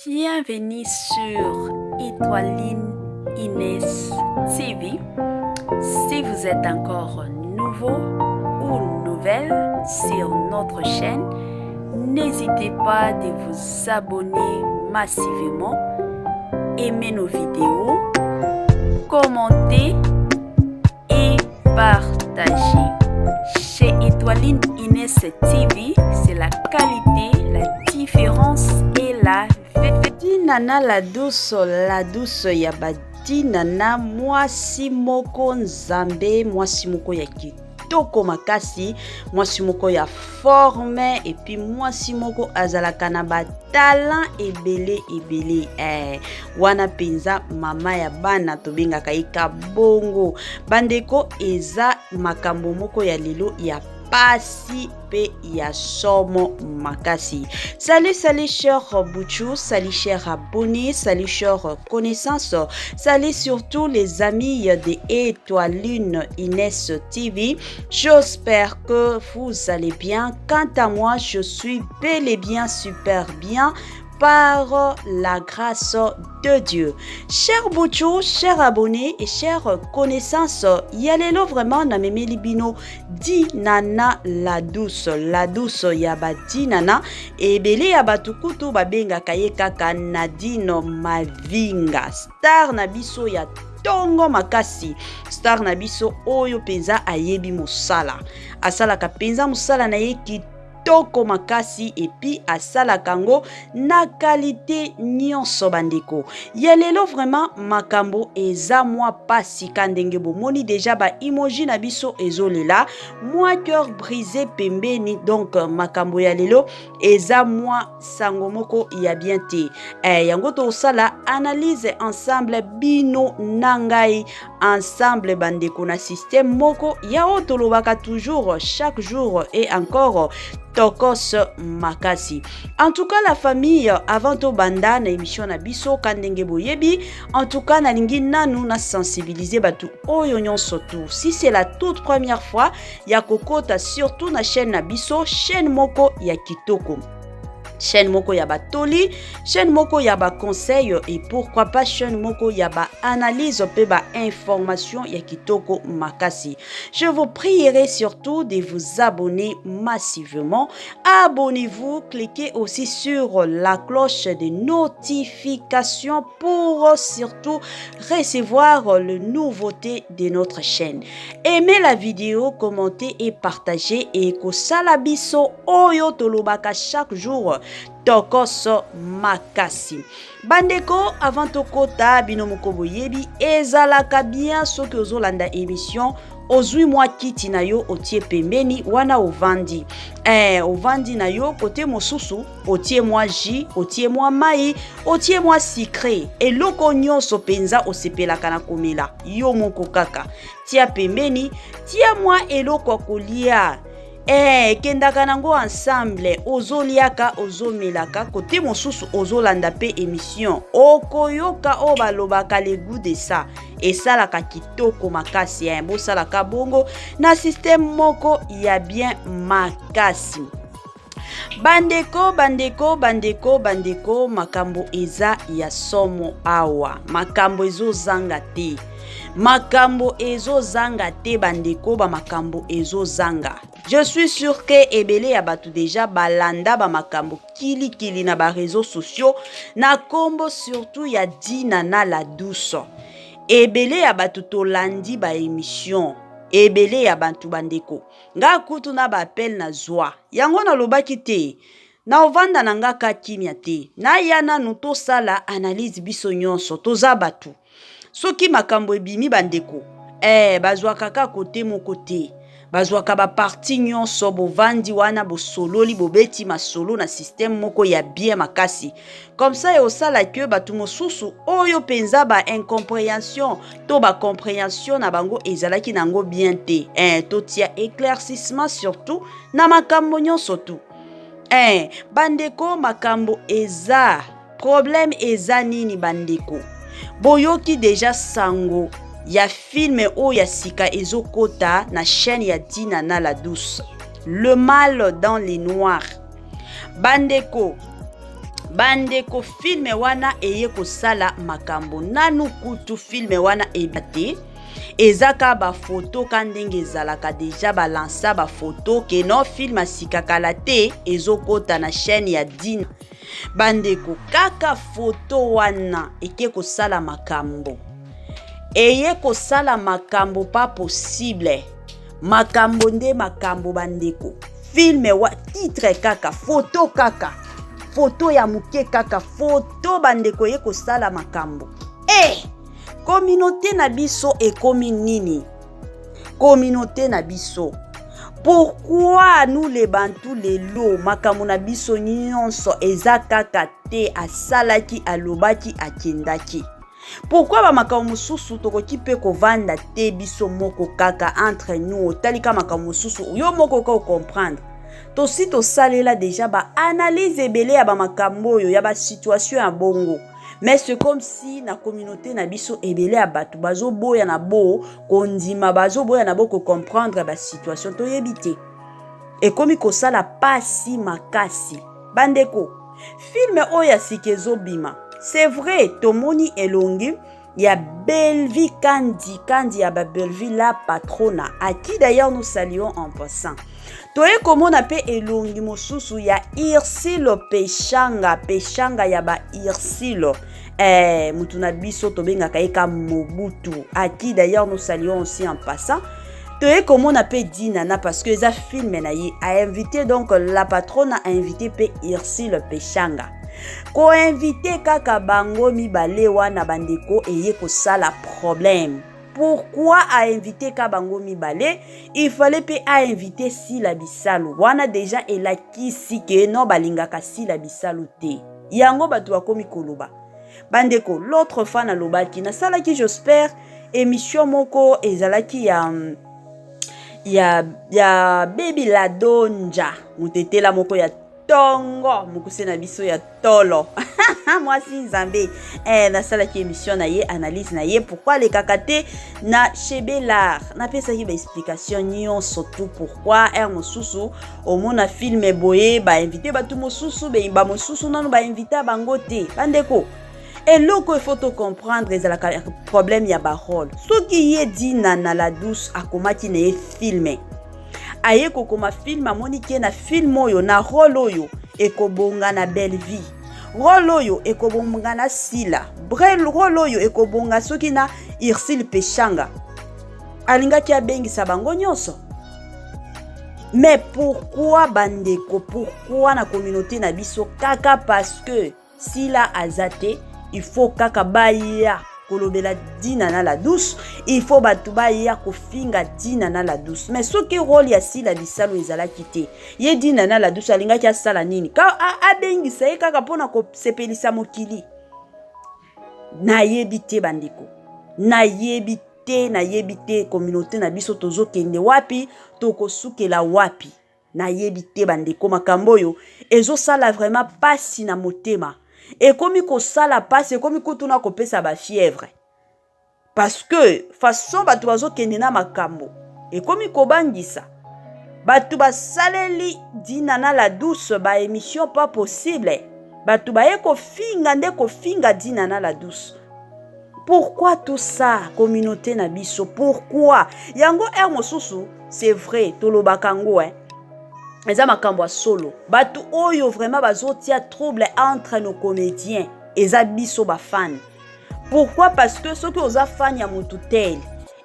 Bienvenue sur Étoiline Inès TV. Si vous êtes encore nouveau ou nouvelle sur notre chaîne, n'hésitez pas de vous abonner massivement, aimer nos vidéos, commenter et partager. Chez Étoiline Inès TV, c'est la qualité, la différence et la Dinana la douce ya badinana mwasi moko nzambe, mwasi moko ya kitoko makasi, mwasi moko ya forme et puis mwasi moko azalaka na ba talent ebele wana penza mama ya bana tobengaka ika bongo. Bandeko eza makambo moko ya lelo ya pasi pe ya somo makasi. Salut chers Bouchou, salut chers abonnés, salut chers connaissances, salut surtout les amis de Étoiline Inès TV. J'espère que vous allez bien. Quant à moi, je suis bel et bien super bien par la grâce de Dieu. Chers Bouchou, chers abonnés et chers connaissances, yalelo vraiment na meme libino dinana la douce yaba dinana ebele ya batukutu babenga kaye kaka Nadine Mavinga, star na biso ya tongo makasi, star na biso oyo penza ayebi mosala, asalaka penza mosala na ye toko makasi epi asala kango na qualité nyonso bandeko. Yalelo vraiment makambo eza mwa pasi kandenge bomoni déjà ba emoji na biso ezolela, mwa cœur brisé pembeni. Donc makambo yalelo eza mwa sango moko ya bien te. Yango to sala analyse ensemble bino nangai ensemble bandeko na système moko ya otolobaka toujours chaque jour et encore tokos makasi. En tout cas la famille avant to banda na émission na biso kandenge boyebi, en tout cas na lingi nanu na sensibiliser batu oyo nyonso tout. Si c'est la toute première fois ya kokota surtout na chaîne na biso, chaîne moko ya kitoko, chaîne moko ya batoli, chaîne moko ya ba conseil et pourquoi pas chaîne moko ya ba analyse pe ba information ya kitoko makasi. Je vous prierai surtout de vous abonner massivement. Abonnez-vous, cliquez aussi sur la cloche de notification pour surtout recevoir les nouveautés de notre chaîne. Aimez la vidéo, commentez et partagez et kosala biso oyo tolobaka chaque jour tokoso makasi. Bandeko avant tokota bino moko boyebi ezalaka bien soki ozolanda émission ozui mwa kiti na yo otie pembeni wana ovandi. Ovandi na yo kote mosusu otie mwa jus, otie mwa mai, otie mwa sucre. Eloko nyonso penza osepelaka na komela yo moko kaka tia pembeni, tia mwa eloko kolia. Kendaka nango ensemble ozoliaka ozomelaka kote mosusu ozolanda pe émission okoyoka o balobaka le goût de ça esalaka kitoko makasi bosalaka bongo na système moko ya bien makasi. Bandeko makambo eza ya somo awa, makambo ezozanga te, makambo ezozanga te bandeko, ba makambo ezozanga. Je suis sûr que ebele ya batu déjà balanda ba makambo kili na ba réseaux sociaux na kombo surtout ya dinana la douce. Ebele ya batu tolandi ba émission, ebele ya bantu bandeko nga kutu na ba appel na zwa yango na lobaki te na ovanda na nga ka kimia te na yana nuto sala analyse biso nyonso toza batu soki makambo ebimi bandeko bazwa kaka kote moko te, bazwaka ba parti nyonso bovandi wana bosololi bobeti masolo na système moko ya bien makasi. Comme ça et osala que batu mosusu oyo penza ba incompréhension to ba compréhension na bango ezalaki nango bien te. To tia éclaircissement surtout na makambo nyonso tu. Bandeko makambo eza problème eza nini bandeko? Boyoki déjà sango ya film o ya sika ezokota na chaîne ya dinana la douce, le mal dans les noirs. Bandeko bandeko filme wana eye kosala makambo nanu kutu filme wana ebate ezaka ba photo kandenge ezalaka deja balansa ba photo ke no film asikakala te ezokota na chaîne ya Dina bandeko kaka photo wana eke kosala makambo eye kosala makambo pas possible makambo nde makambo bandeko filme wa titre kaka photo ya muke kaka photo bandeko ye kosala makambo communauté na biso ekomi nini communauté na biso pourquoi nous les bantu lelo makambo na biso nyonso eza kaka te asalaki alobaki akendaki pourquoi ba makambo mosusu tokoki pe kovanda te biso moko kaka entre nous otalika makambo mosusu yo moko ko comprendre tosi tosalela déjà ba analyse ebele ya ba makambo oyo ya ba situation ya bongo mais c'est comme si na communauté na biso ebele ya batu bazo boya na bo kondima bazo boya na bo ko comprendre ba situation to yebite et komi ko sala pasi makasi bandeko filme oya sikezo bima c'est vrai tomoni elongi ya Belleville Kandi ya ba Belleville la patrona à qui d'ailleurs nous saluons en passant toye komona pe elongi mosusu ya Irsilo Peshanga ya ba Irsilo mutuna biso tobengaka eka Mobutu à qui d'ailleurs nous saluons aussi en passant toye komona pe Dinana parce que za film na ye a invité donc la patronne a invité pe Irsilo Peshanga ko invité kaka bango mibale wana bandeko eye ko sala problème. Pourquoi a invité Kabango Mibale? Il fallait pas inviter Sila Bisalu. Wana déjà ela kisi ke no balingaka Sila Bisalu te. Yango batu akomi koloba. Bandeko l'autre fan na lobaki na sala ki j'espère émission moko ezalaki ya Baby la Donja. Mutete la moko ya Tongo mukuse na biso ya Tolo. Moi si Nzambe na sala ki émission na ye analyse na ye pourquoi les kakate na Chebelar na pesa ki ba explication nyon surtout pourquoi mosusu au mona film boye ba invité ba tout mosusu ba mosusu nanu ba invité bango te bandeko et loko il faut to comprendre ezala problème ya ba rôle soki ye Dina na la douce akomaki na ye filme aye kokoma film amoni ke na film oyo na rôle oyo ekobonga na Belleville rôle oyo ekobonga na Sila rôle oyo ekobonga soki na Irsile Peshanga alingaki abengisa bango nyonso mais pourquoi bandeko pourquoi na communauté na biso kaka parce que Sila azate il faut kaka baya kolobela Dina na la douce il faut batu baya kofinga Dina na la douce mais soki rôle ya Sila Bisalu ezala kite ye Dina na la douce alingaki asala nini ka abengisa ye kaka pona ko sepelisa mokili na yebite bandeko na yebite communauté na biso tozo kende wapi tokosukela wapi na yebite bandeko makambo yo ezo sala vraiment pasi na motema et comme ko sala passe comme kutuna ko pesa ba fièvre parce que façon batu bazo kende na makambo et comme ko bangisa batu ba saleli Dina na la douce ba émission pas possible batu ba ko finga Dina na la douce. Pourquoi tout ça communauté na biso pourquoi yango mosusu c'est vrai tolobakango eza makambo solo batu oyo vraiment bazotia trouble entre nos comédiens eza biso ba fan pourquoi parce que ceux qui oza fan ya mutu tel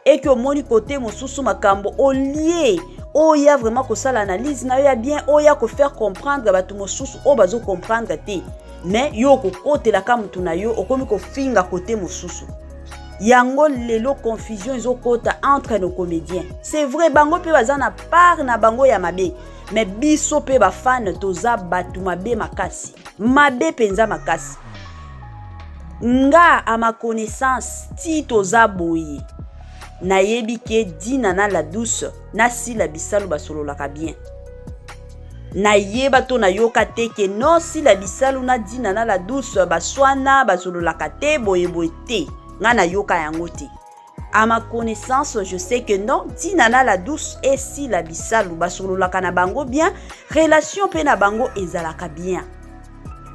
et que moni côté mosusu makambo au lié oya vraiment ko sala analyse na yo bien oya ko faire comprendre batu mosusu o bazo comprendre te mais yo ko kotela ka mutu na yo okomi ko finga côté mosusu yango lelo confusion ezokota entre nos comédiens c'est vrai bango pe bazana part na bango ya mabe mais biso pe ba fan toza batu mabe mabe penza makasi nga à ma connaissance ti toza boye na yebi ke Dina na la douce na Sila Bisalu basololaka bien na yeba to na yoka te ke non Sila Bisalu na Dina na la douce baswana basololaka te boye te nga na yoka yango te. À ma connaissance, je sais que non, Dina na la douce et Sila Bisalu basololaka na bango bien, relation pe na bango ezalaka bien.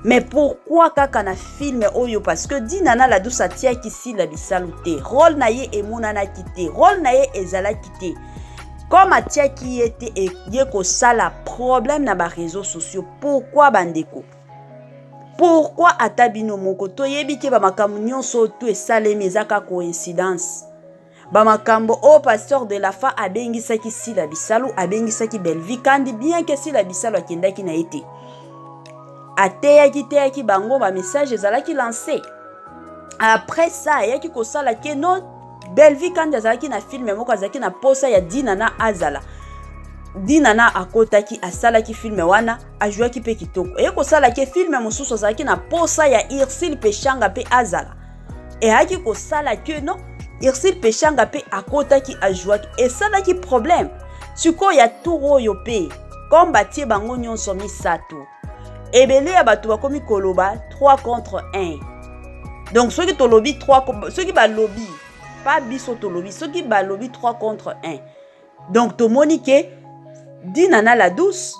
Mais pourquoi kaka na film oyo? Parce que Dinana la douce atia kisi la bisalute. Rôle na ye emonana kite. Rôle na ye ezala kite. Comme atia qui était et yeko sala problème na ba réseaux sociaux. Pourquoi bandeko? Pourquoi atabino moko to yebi ke ba makambo nyonso to esalemi ezaka coïncidence? Ba makambo o pasteur de la fa abengisaki Sila Bisalu, abengisaki Belvi kandi bien que Sila Bisalu akendaki na ete. Ateyaki bango ba message ezalaki lancé. Après ça, yaki kosala ke non Belvi kandi azalaki na film moko azalaki na posa ya Dinana azala. Dinana akotaki asalaki film wana ajuaki pe kitoko. E kosala ke film mosusu azalaki na posa ya Irsil Peshanga pe azala. E haki kosala ke non Irsil Peshanga pe akotaki ajuaki esalaki problème. Siko ya turo yo pe comme batie bango nyonso misato. Ebele ya batu bakomi koloba 3 contre 1. Donc ceux qui to lobby 3 ceux qui ba lobby pas biso to lobby ceux qui ba lobby 3 contre 1. Donc to monique Dinana la douce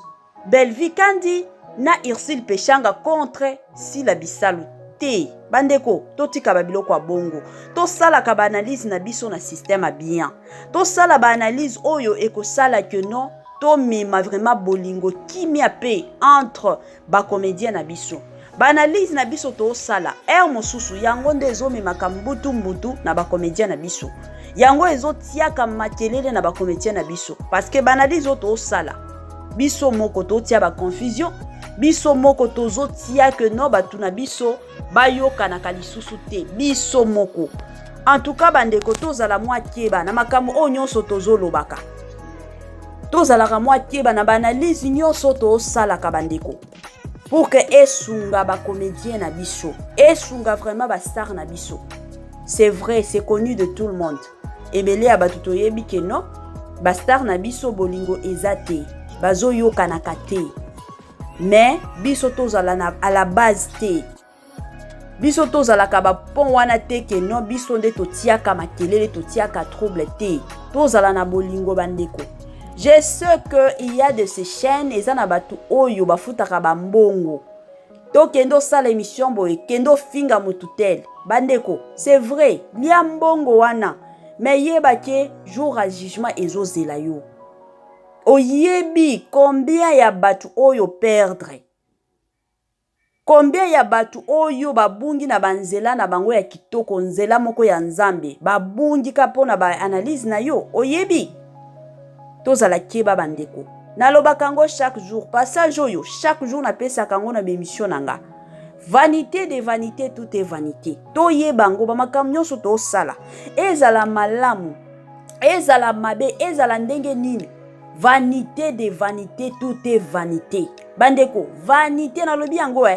Belvi kandi na Irsil Peshanga contre Sila Bisalu te bandeko totika babiloko ya bongo to sala ka ba analyse na biso na système a bien to sala ba analyse oyo ekosala que non to mema vraiment bolingo kimia pe entre ba comédien na biso ba analyse na biso to sala mosusu yango ndezo mema kambutu mbutu na ba comédien na biso yango ezo tiaka makelele na ba comédien na biso parce que ba analyse to sala biso moko to tia ba confusion biso moko tozo tia que no batu na biso bayoka na kalisusu te biso moko en tout cas bandeko tozala mwa keba na makambo o nyonso tozo lobaka tozala ka mwa keba na banalise nyonso to sala ka bandeko pour que esunga ba comédien na biso esunga vraiment ba star na biso. C'est vrai, c'est connu de tout le monde. Ebele ya batu toyebi ke no ba star na biso bolingo ezate bazo yoka na kate. Mais biso tozala na à la base te. Biso tozala ka ba pon wana te ke no biso nde totiaka makelele totiaka trouble te. Tozala na bolingo bandeko. Je sais que il y a de ces chaînes et na batu oyo bafutaka ba mbongo. To kendo sala émission boye kendo finga mututel. Bandeko, c'est vrai, lia mbongo wana. Mais yeba ke jour à jugement ezozela yo. Oyebi combien ya batu oyo perdre? Combien ya batu oyo babungi na banzela na bango ya kitoko nzela moko ya nzambe babungi kapona ba analyse na yo oyebi tozala keba bandeko naloba kango chaque jour passage oyo chaque jour na pesa kango na bémission nanga vanité de vanité tout est vanité toyeba ngo ba makambo nyonso to sala ezala malamu ezala mabe ezala ndenge nini vanité de vanité tout est vanité bandeko vanité na lobi yango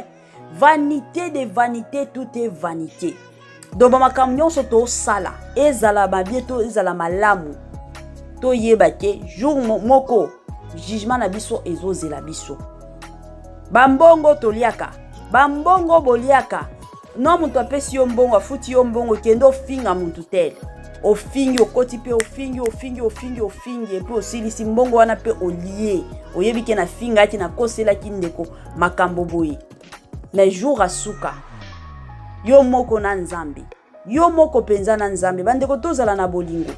vanité de vanité tout est vanité donc ba makambo nyonso to sala ezala babieto ezala malamu toyeba ke jour moko jugement na biso ezozela biso bambongo toliaka bambongo boliaka no mutu apesi yo mbongo afuti yo mbongo kendo finga mutu tele ofingi okoti pe ofingi epe osilisi mbongo wana pe olie oyebi ke na finga ati na kosela kindeko makambo boye na jour asuka yo moko na nzambe yo moko penza na nzambe bandeko tozala na bolingo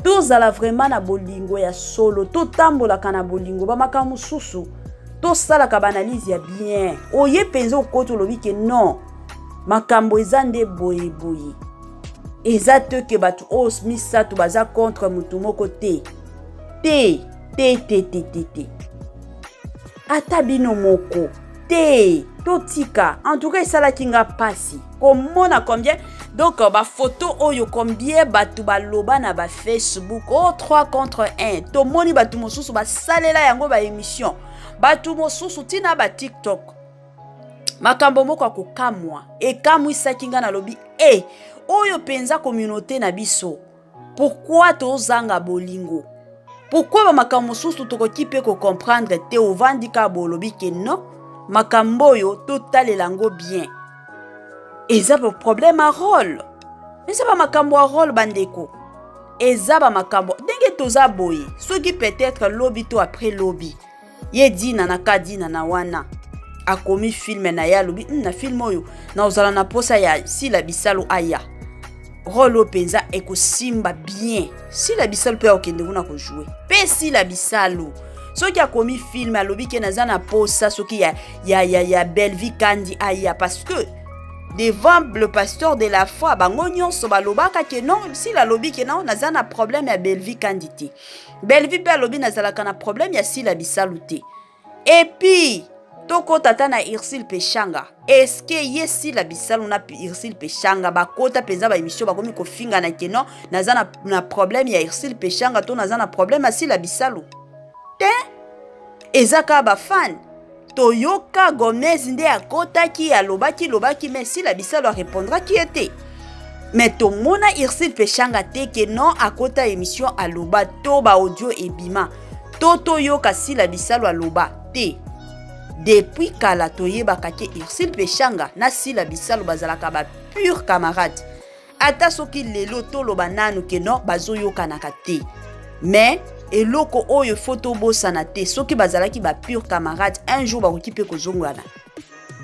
tozala vraiment na bolingo ya solo totambola kana bolingo ba makambo susu to sala ka banalize ya bien oye penza okoti lobi ke non makambo ezande boye eza te ke batu os misato baza contre mutu moko te ata bino moko te totika en tout cas esala kinga pasi komona combien donc ba photo oyo combien batu baloba na ba Facebook 3 contre 1 to moni batu mosusu ba salela yango ba émission batu mosusu tina ba TikTok makambo moko akokamwa ekamwisa kinga na lobi oyo penza communauté na biso pourquoi tozanga bolingo pourquoi ba makambo mosusu tokoki pe ko comprendre te ovandika bolobi ke non makambo yo totalela ngo bien eza ba problème à rôle eza ba makambo à rôle bandeko eza ba makambo ndenge toza boye soki peut-être lobby to après lobby ye dina na kadina na wana akomi film na ya lobi na film oyo na ozala na posa ya Sila Bisalo aya rolo penza ekosimba bien Sila Bisalo pe okende kuna ko jouer pe Sila Bisalo soki akomi film alobi ke naza na posa soki ya Belvi Kandi aya parce que devant le pasteur de la foi bango nyonso balobaka ke non Sila lobi ke non naza na problème ya Belvi Kandi te Belvi pe alobi nazalaka na problème ya Sila Bisalo te et puis toko tata na Irsil Peshanga est-ce que ye Sila Bisalo na Irsil Peshanga bakota penza ba émission bakomi ko finga na keno naza na problème ya Irsil Peshanga to naza na problème ya Sila Bisalo te ezaka ba fan Toyoka Gomez nde akotaki alobaki mais Sila Bisalo répondra qui était mais to mona Irsil Peshanga te ke non akota émission aloba to ba audio ebima to yoka Sila Bisalo aloba te depuis kala toyebaka ke Irsil Peshanga na Sila Bisalo bazalaka ba pur camarade ata soki lelo toloba nanu ke non bazoyokanaka te mais eloko oyo photo bosana te soki bazalaki ba pur camarade un jour bakoki pe kozongwana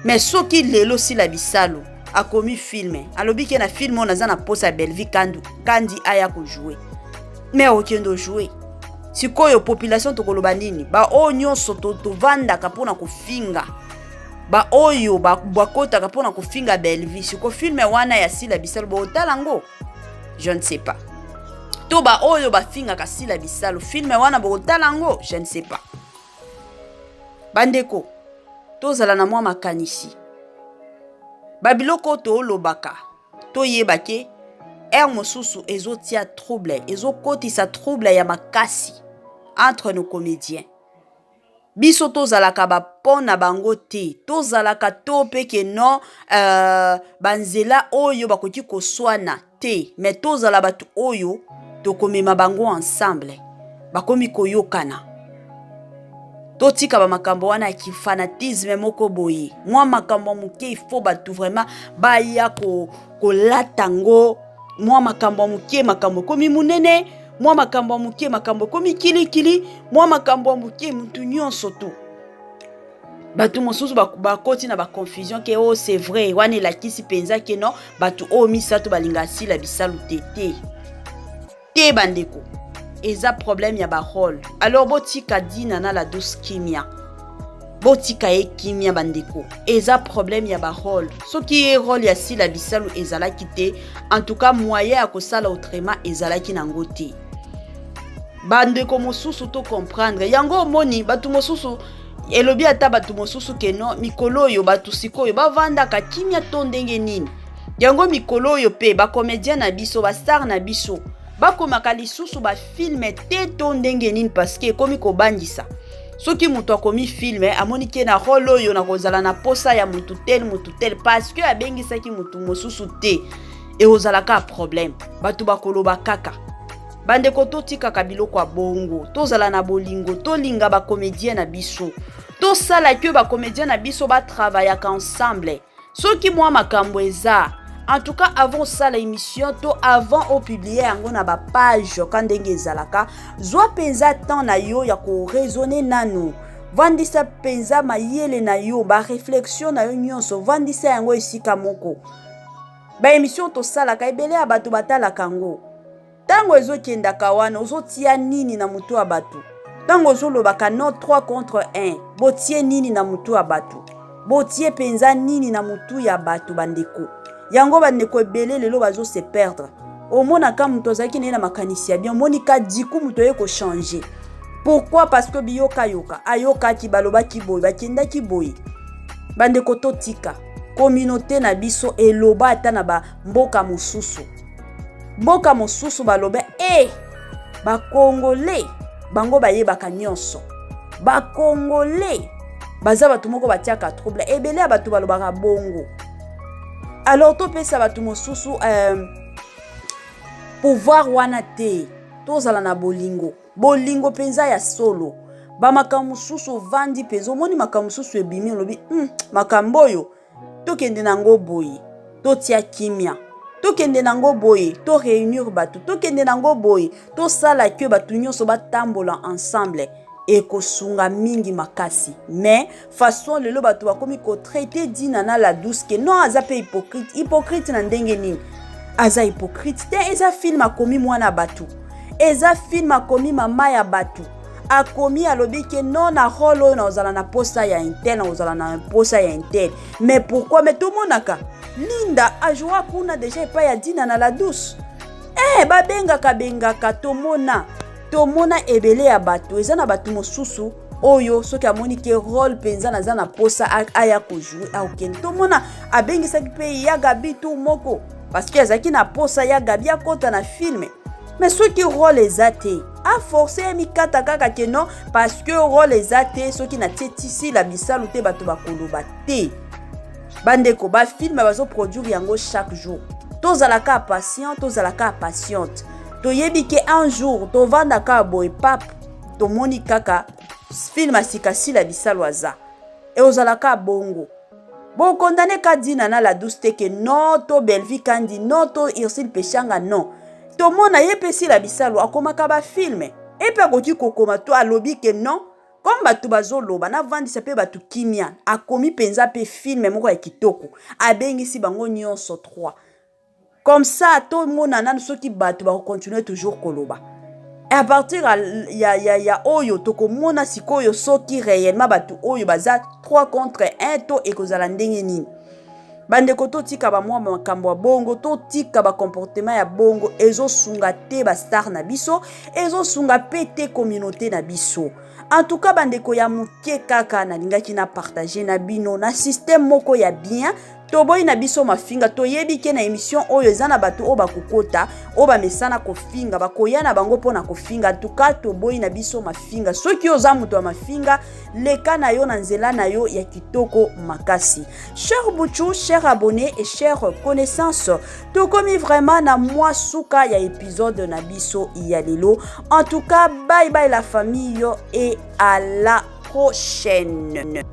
mais soki lelo Sila Bisalo akomi filme alobi ke na film on azana posa Belvi Kandi aya ko jouer mais okendo jouer sikoyo population tokoloba nini ba oyo nyonso tovandaka mpona kofinga ba oyo bakotaka mpona kofinga Belvi siko filme wana ya Sila Bisalo botalango je ne sais pas to ba oyo bafingaka Sila Bisalo filme wana botalango je ne sais pas bandeko tozala na mwa makanisi babiloko tolobaka toyebake mosusu ezotia trouble ezokotisa trouble ya makasi entre nos comédiens biso tozalaka bapona bango te tozalaka to peke non banzela oyo bakoki koswana te mais tozala batu oyo tokomema bango ensemble bakomi koyokana totika ba makambo wana ki fanatisme moko boye mwa makambo muke il faut batu vraiment baya ko latango mwa makambo muke makambo komi munene mwa makambo muke makambo komi kilikili mwa makambo muke mutu nyonso to batu mosusu bakoti na ba confusion ke oh c'est vrai wana la kisi penza ke non batu o misato balinga Sila Bisalo te bandeko eza problème ya ba rôle alors botika dina na la douce kimia botika e kimia bandeko eza problème ya ba rôle soki e rôle ya Sila Bisalo ezalaki te en tout cas moyen ya kosala autrement ezalaki nango te bandeko mosusu to comprendre yango moni batu mosusu elobi ata batu mosusu ke non mikolo oyo batu sikoyo bavandaka kimia to ndenge nini yango mikolo oyo pe ba comédien na biso ba star na biso bakomaka lisusu ba filme te to ndenge nini parce que komi kobandisa soki mutu akomi filme amoni ke na rôle oyo na kozala na posa ya mutu tel parce que abengisaki mutu mosusu te e ozalaka problème batu bakoloba kaka bandeko totikaka biloko ya bongo tozala na bolingo tolinga ba comédien na biso tosala ke ba comédien na biso batravaillaka ensemble soki mwa makambo eza en tout cas avant ça l'émission to avant au publier yango na ba page quand ndenge ezalaka zwa penza temps na yo ya ko raisonner nanu vandisa penza mayele na yo ba réflexion na yo nyonso vandisa yango esika moko ba émission to sala ka ebele ya bato batala kango tango ezokenda kawana ozotia nini na mutu ya bato tango ozolobaka no 3 contre 1 botie nini na mutu ya bato botie penza nini na mutu ya bato bandeko yango bandeko ebele lelo bazo se perdre omona ka mutu azaki na makanisi ya bien monika diku mutu ye ko changer pourquoi parce que biyoka yoka ayoka ki baloba ki boy bakenda ki boy bandeko totika communauté na biso eloba ata na ba mboka mosusu baloba ba congolais bango bayebaka nyonso ba congolais baza batu moko batiaka trouble ebele ya batu balobaka bongo alors to pesa batu mosusu pouvoir wana te tozala na bolingo penza ya solo ba makambo mosusu vandi penza omoni makambo mosusu ebimi lobi makambo oyo tokende nango boye totia kimia tokende nango boye to réunir batu tokende nango boye to sala ke batu nyonso batambola ensemble ekosunga mingi makasi. Mais façon lelo bato bakomi ko traiter dina na la douce que non aza pe hypocrite na ndenge nini. Aza hypocrite te, eza film akomi mwana batu. Eza film akomi mama ya batu. Akomi alobi ke non na rolo na ozala na posa ya intel, na ozala na posa ya intel. Mais pourquoi? Mais tout monaka Linda ajoua kuna déjà epa ya dina na la douce. Bengaka tomona ebele ya bato. Eza na bato mosusu oyo soki amoni ke role penza na za na posa aya ko jouer a okende. Tomona abengisaki pe ya Gabi tout moko parce que azaki na posa ya Gabi akota na filme. Mais soki role ezate a forcer mikata kaka ke non parce que role ezate soki na tetisi la bisalu te bato bakoloba te. Bandeko ba film bazo produire yango chaque jour. Tozalaka patient, tozalaka patiente. Toyebi ke un jour tovanda ka boy pap tomoni kaka film asikasi la bisalu aza. E ozalaka bongo. Bon condamné ka dina na la douce te ke non to Belvi kandi non to Irsil Pechanga non. Tomona yepesi la bisalu akomaka ba filme. Epe akoti kokoma to alobi ke non. Comme batu bazoloba na vandisa pe batu kimia akomi penza pe film moko ya kitoko. Abengisi bango nyonso 3. Comme ça tout le monde nan soki batu ba continuer toujours koloba. Et à partir ya oyo toko mona sikoyo soki réellement batu oyo baza 3 contre 1 to ekozala ndenge nini. Bandeko to tika ba mwa makambo bongo to tika ba comportement ya bongo ezo sunga te ba star na biso ezo sunga pete communauté na biso. En tout cas bandeko ya muke kaka na lingaki na partager na bino na système moko ya bien toboyi na biso mafinga toyebi ke na émission oyo eza na bato o bakokota o bamesana kofinga bakoya na bango pona kofinga. En tout cas toboyi na biso mafinga soki oza muto ya mafinga leka na yo na nzela na yo ya kitoko makasi. Cher Bouchou, cher abonné et cher connaissance, tokomi vraiment na mwa suka ya épisode na biso ya lelo. En tout cas bye bye la famille et à la prochaine.